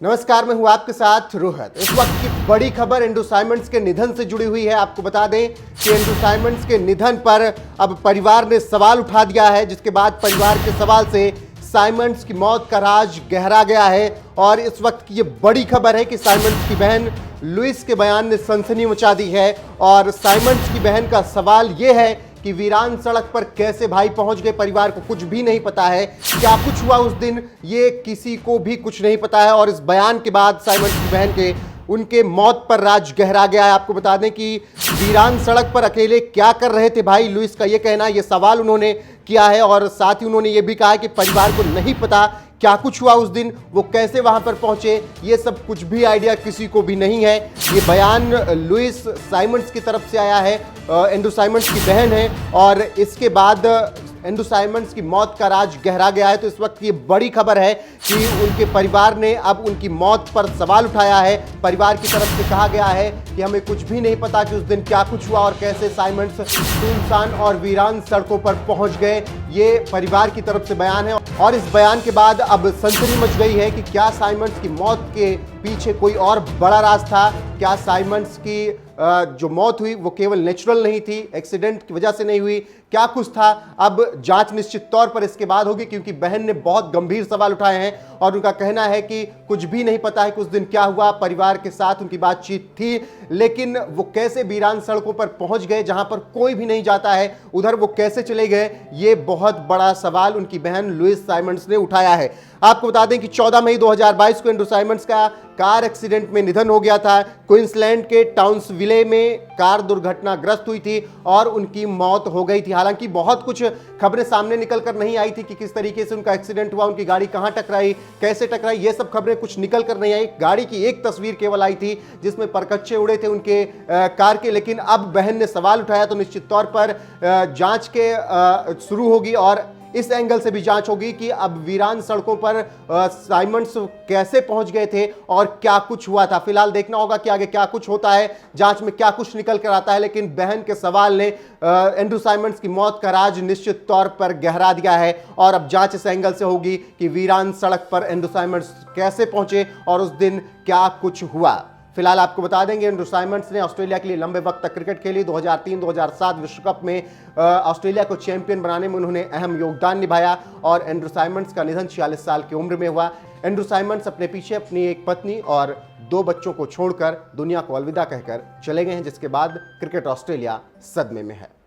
नमस्कार, मैं हूं आपके साथ रोहित। इस वक्त की बड़ी खबर एंड्रू साइमंड्स के निधन से जुड़ी हुई है। आपको बता दें कि एंड्रू साइमंड्स के निधन पर अब परिवार ने सवाल उठा दिया है, जिसके बाद परिवार के सवाल से साइमंड्स की मौत का राज गहरा गया है। और इस वक्त की ये बड़ी खबर है कि साइमंड्स की बहन लुइस के बयान ने सनसनी मचा दी है। और साइमंड्स की बहन का सवाल ये है कि वीरान सड़क पर कैसे भाई पहुंच गए, परिवार को कुछ भी नहीं पता है। क्या कुछ हुआ उस दिन, ये किसी को भी कुछ नहीं पता है। और इस बयान के बाद साइमंड्स की बहन के उनके मौत पर राज गहरा गया है। आपको बता दें कि वीरान सड़क पर अकेले क्या कर रहे थे भाई, लुइस का ये कहना, ये सवाल उन्होंने किया है। और साथ ही उन्होंने ये भी कहा कि परिवार को नहीं पता क्या कुछ हुआ उस दिन, वो कैसे वहां पर पहुंचे, ये सब कुछ भी आइडिया किसी को भी नहीं है। ये बयान लुइस साइमंड्स की तरफ से आया है, एंड्रू साइमंड्स की बहन है। और इसके बाद एंड्रू साइमंड्स की मौत का राज गहरा गया है। तो इस वक्त ये बड़ी खबर है कि उनके परिवार ने अब उनकी मौत पर सवाल उठाया है। परिवार की तरफ से कहा गया है कि हमें कुछ भी नहीं पता कि उस दिन क्या कुछ हुआ और कैसे साइमंड्स सुनसान और वीरान सड़कों पर पहुंच गए। ये परिवार की तरफ से बयान है। और इस बयान के बाद अब सनसनी मच गई है कि क्या साइमंड्स की मौत के पीछे कोई और बड़ा राज था। क्या साइमंड्स की जो मौत हुई वो केवल नेचुरल नहीं थी, एक्सीडेंट की वजह से नहीं हुई, क्या कुछ था। अब जांच निश्चित तौर पर इसके बाद होगी, क्योंकि बहन ने बहुत गंभीर सवाल उठाए हैं। और उनका कहना है कि कुछ भी नहीं पता है कि उस दिन क्या हुआ। परिवार के साथ उनकी बातचीत थी, लेकिन वो कैसे वीरान सड़कों पर पहुंच गए जहां पर कोई भी नहीं जाता है, उधर वो कैसे चले गए, ये बहुत बड़ा सवाल उनकी बहन लुइस साइमंड्स ने उठाया है। आपको बता दें कि 14 मई 2022 को एंड्रू साइमंड्स का कार एक्सीडेंट में निधन हो गया था। क्वींसलैंड के टाउन्सविले में कार दुर्घटनाग्रस्त हुई थी और उनकी मौत हो गई थी। हालांकि बहुत कुछ खबरें सामने निकल कर नहीं आई थी कि किस तरीके से उनका एक्सीडेंट हुआ, उनकी गाड़ी कहां टकराई, कैसे टकराई, ये सब खबरें कुछ निकल कर नहीं आई। गाड़ी की एक तस्वीर केवल आई थी जिसमें परकच्चे उड़े थे उनके कार के। लेकिन अब बहन ने सवाल उठाया तो निश्चित तौर पर जांच के शुरू होगी और इस एंगल से भी जांच होगी कि अब वीरान सड़कों पर साइमंड्स कैसे पहुंच गए थे और क्या कुछ हुआ था। फिलहाल देखना होगा कि आगे क्या कुछ होता है, जांच में क्या कुछ निकल कर आता है। लेकिन बहन के सवाल ने एंड्रू साइमंड्स की मौत का राज निश्चित तौर पर गहरा दिया है। और अब जांच इस एंगल से होगी कि वीरान सड़क पर एंड्रू साइमंड्स कैसे पहुंचे और उस दिन क्या कुछ हुआ। फिलहाल आपको बता देंगे एंड्रू साइमंड्स ने ऑस्ट्रेलिया के लिए लंबे वक्त तक क्रिकेट खेली। 2003-2007 विश्व कप में ऑस्ट्रेलिया को चैंपियन बनाने में उन्होंने अहम योगदान निभाया। और एंड्रू साइमंड्स का निधन 46 साल की उम्र में हुआ। एंड्रू साइमंड्स अपने पीछे अपनी एक पत्नी और 2 बच्चों को छोड़कर दुनिया को अलविदा कहकर चले गए हैं, जिसके बाद क्रिकेट ऑस्ट्रेलिया सदमे में है।